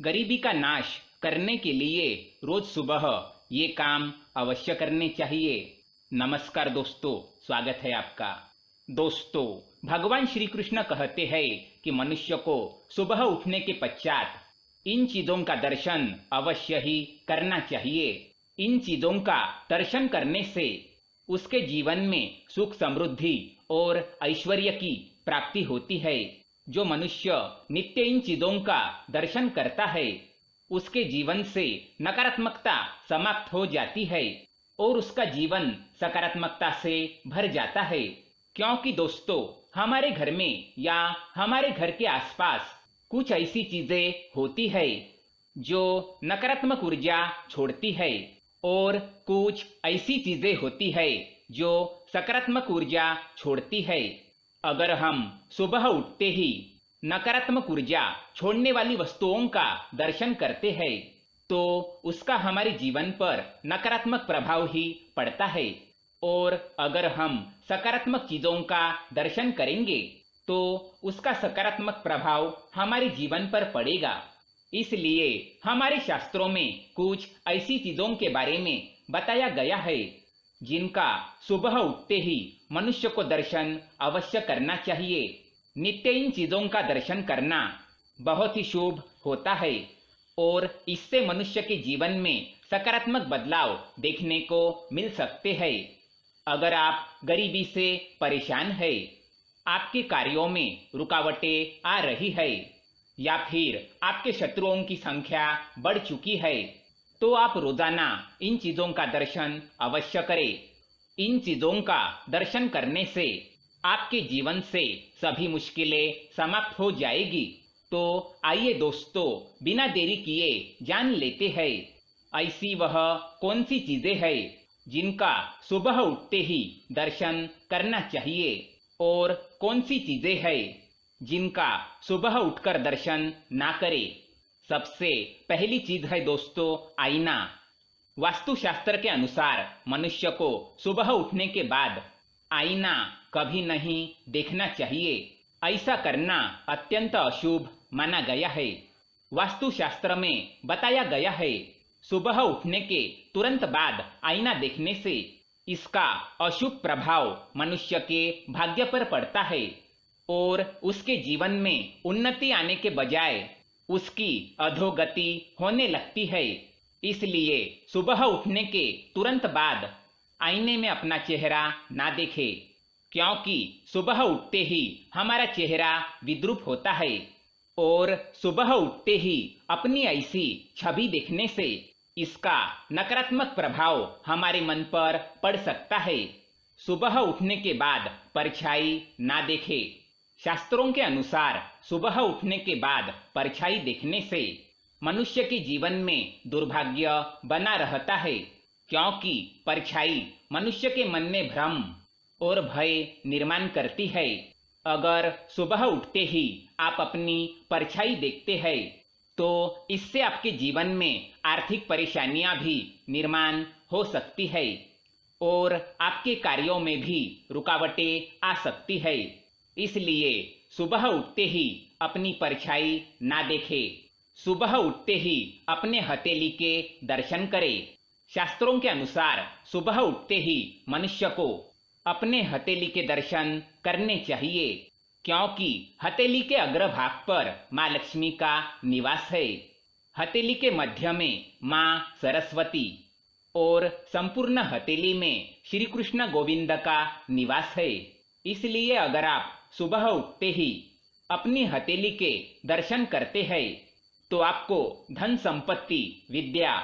गरीबी का नाश करने के लिए रोज सुबह ये काम अवश्य करने चाहिए। नमस्कार दोस्तों, स्वागत है आपका। दोस्तों, भगवान श्री कृष्ण कहते हैं कि मनुष्य को सुबह उठने के पश्चात इन चीजों का दर्शन अवश्य ही करना चाहिए। इन चीजों का दर्शन करने से उसके जीवन में सुख समृद्धि और ऐश्वर्य की प्राप्ति होती है। जो मनुष्य नित्य इन चीजों का दर्शन करता है उसके जीवन से नकारात्मकता समाप्त हो जाती है और उसका जीवन सकारात्मकता से भर जाता है। क्योंकि दोस्तों, हमारे घर में या हमारे घर के आसपास कुछ ऐसी चीजें होती है जो नकारात्मक ऊर्जा छोड़ती है और कुछ ऐसी चीजें होती है जो सकारात्मक ऊर्जा छोड़ती है। अगर हम सुबह उठते ही नकारात्मक ऊर्जा छोड़ने वाली वस्तुओं का दर्शन करते हैं तो उसका हमारे जीवन पर नकारात्मक प्रभाव ही पड़ता है, और अगर हम सकारात्मक चीजों का दर्शन करेंगे तो उसका सकारात्मक प्रभाव हमारे जीवन पर पड़ेगा। इसलिए हमारे शास्त्रों में कुछ ऐसी चीजों के बारे में बताया गया है जिनका सुबह उठते ही मनुष्य को दर्शन अवश्य करना चाहिए। नित्य इन चीजों का दर्शन करना बहुत ही शुभ होता है और इससे मनुष्य के जीवन में सकारात्मक बदलाव देखने को मिल सकते हैं। अगर आप गरीबी से परेशान हैं, आपके कार्यों में रुकावटें आ रही है या फिर आपके शत्रुओं की संख्या बढ़ चुकी है, तो आप रोजाना इन चीजों का दर्शन अवश्य करें। इन चीजों का दर्शन करने से आपके जीवन से सभी मुश्किलें समाप्त हो जाएगी। तो आइए दोस्तों, बिना देरी किए जान लेते हैं ऐसी वह कौन सी चीजें हैं जिनका सुबह उठते ही दर्शन करना चाहिए और कौन सी चीजें हैं जिनका सुबह उठकर दर्शन ना करें। सबसे पहली चीज है दोस्तों, आईना। वास्तुशास्त्र के अनुसार मनुष्य को सुबह उठने के बाद आईना कभी नहीं देखना चाहिए। ऐसा करना अत्यंत अशुभ माना गया है। वास्तुशास्त्र में बताया गया है सुबह उठने के तुरंत बाद आईना देखने से इसका अशुभ प्रभाव मनुष्य के भाग्य पर पड़ता है और उसके जीवन में उन्नति आने के बजाय उसकी अधोगति होने लगती है। इसलिए सुबह उठने के तुरंत बाद आईने में अपना चेहरा ना देखे, क्योंकि सुबह उठते ही हमारा चेहरा विद्रूप होता है और सुबह उठते ही अपनी ऐसी छवि देखने से इसका नकारात्मक प्रभाव हमारे मन पर पड़ सकता है। सुबह उठने के बाद परछाई ना देखे। शास्त्रों के अनुसार सुबह उठने के बाद परछाई देखने से मनुष्य के जीवन में दुर्भाग्य बना रहता है, क्योंकि परछाई मनुष्य के मन में भ्रम और भय निर्माण करती है। अगर सुबह उठते ही आप अपनी परछाई देखते हैं तो इससे आपके जीवन में आर्थिक परेशानियां भी निर्माण हो सकती है और आपके कार्यों में भी रुकावटें आ सकती है। इसलिए सुबह उठते ही अपनी परछाई ना देखे। सुबह उठते ही अपने हथेली के दर्शन करें। शास्त्रों के अनुसार सुबह उठते ही मनुष्य को अपने हथेली के दर्शन करने चाहिए, क्योंकि हथेली के अग्रभाग पर माँ लक्ष्मी का निवास है। हथेली के मध्य में माँ सरस्वती और संपूर्ण हथेली में श्री कृष्ण गोविंद का निवास है। इसलिए अगर आप सुबह उठते ही अपनी हथेली के दर्शन करते हैं तो आपको धन संपत्ति, विद्या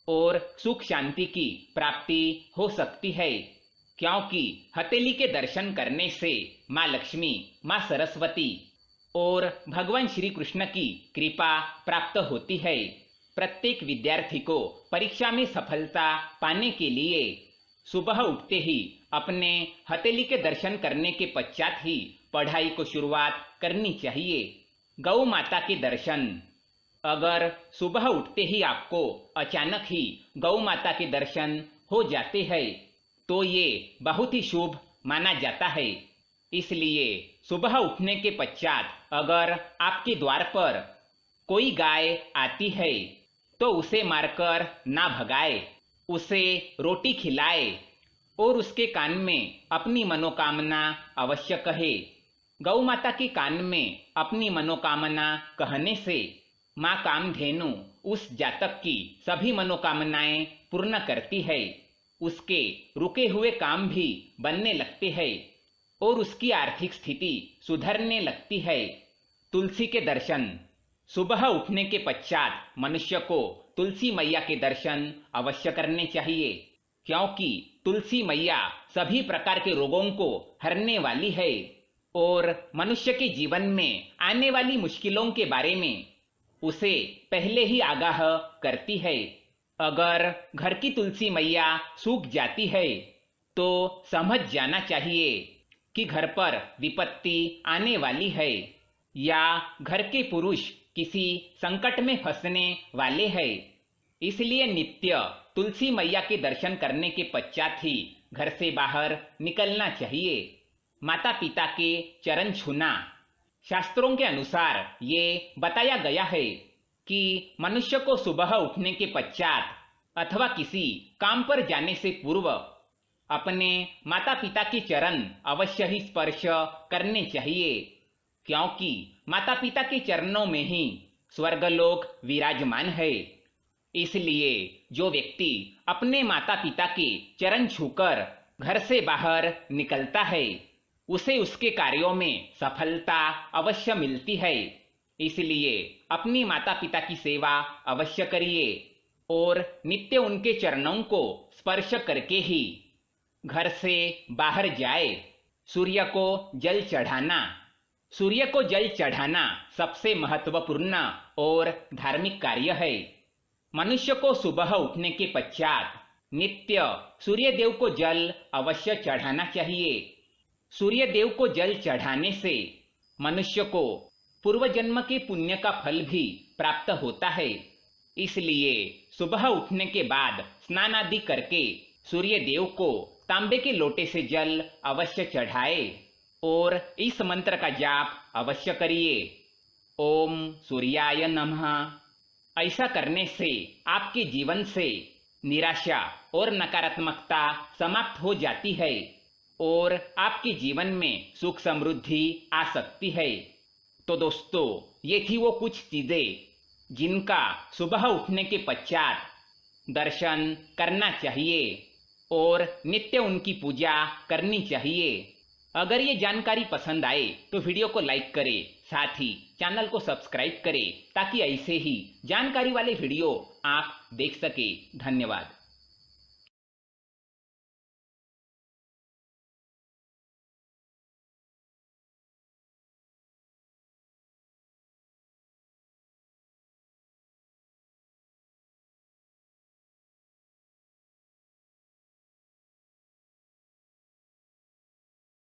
और सुख शांति की प्राप्ति हो सकती है, क्योंकि हथेली के दर्शन करने से माँ लक्ष्मी, माँ सरस्वती और भगवान श्री कृष्ण की कृपा प्राप्त होती है। प्रत्येक विद्यार्थी को परीक्षा में सफलता पाने के लिए सुबह उठते ही अपने हथेली के दर्शन करने के पश्चात ही पढ़ाई को शुरुआत करनी चाहिए। गौ माता के दर्शन। अगर सुबह उठते ही आपको अचानक ही गौ माता के दर्शन हो जाते हैं तो ये बहुत ही शुभ माना जाता है। इसलिए सुबह उठने के पश्चात अगर आपके द्वार पर कोई गाय आती है तो उसे मारकर ना भगाए, उसे रोटी खिलाए और उसके कान में अपनी मनोकामना अवश्य कहे। गौ माता के कान में अपनी मनोकामना कहने से माँ कामधेनु उस जातक की सभी मनोकामनाएं पूर्ण करती है। उसके रुके हुए काम भी बनने लगते हैं और उसकी आर्थिक स्थिति सुधरने लगती है। तुलसी के दर्शन। सुबह उठने के पश्चात मनुष्य को तुलसी मैया के दर्शन अवश्य करने चाहिए, क्योंकि तुलसी मैया सभी प्रकार के रोगों को हरने वाली है और मनुष्य के जीवन में आने वाली मुश्किलों के बारे में उसे पहले ही आगाह करती है। अगर घर की तुलसी मैया सूख जाती है तो समझ जाना चाहिए कि घर पर विपत्ति आने वाली है या घर के पुरुष किसी संकट में फंसने वाले हैं। इसलिए नित्य तुलसी मैया के दर्शन करने के पश्चात ही घर से बाहर निकलना चाहिए। माता पिता के चरण छूना। शास्त्रों के अनुसार ये बताया गया है कि मनुष्य को सुबह उठने के पश्चात अथवा किसी काम पर जाने से पूर्व अपने माता पिता के चरण अवश्य ही स्पर्श करने चाहिए, क्योंकि माता पिता के चरणों में ही स्वर्गलोक विराजमान है। इसलिए जो व्यक्ति अपने माता पिता के चरण छूकर घर से बाहर निकलता है उसे उसके कार्यों में सफलता अवश्य मिलती है। इसलिए अपनी माता पिता की सेवा अवश्य करिए और नित्य उनके चरणों को स्पर्श करके ही घर से बाहर जाए। सूर्य को जल चढ़ाना। सूर्य को जल चढ़ाना सबसे महत्वपूर्ण और धार्मिक कार्य है। मनुष्य को सुबह उठने के पश्चात नित्य सूर्य देव को जल अवश्य चढ़ाना चाहिए। सूर्य देव को जल चढ़ाने से मनुष्य को पूर्व जन्म के पुण्य का फल भी प्राप्त होता है। इसलिए सुबह उठने के बाद स्नान आदि करके सूर्य देव को तांबे के लोटे से जल अवश्य चढ़ाए और इस मंत्र का जाप अवश्य करिए। ओम सूर्याय नमः। ऐसा करने से आपके जीवन से निराशा और नकारात्मकता समाप्त हो जाती है और आपके जीवन में सुख समृद्धि आ सकती है। तो दोस्तों, ये थी वो कुछ चीजें जिनका सुबह उठने के पश्चात दर्शन करना चाहिए और नित्य उनकी पूजा करनी चाहिए। अगर ये जानकारी पसंद आए तो वीडियो को लाइक करें, साथ ही चैनल को सब्सक्राइब करें ताकि ऐसे ही जानकारी वाले वीडियो आप देख सके। धन्यवाद।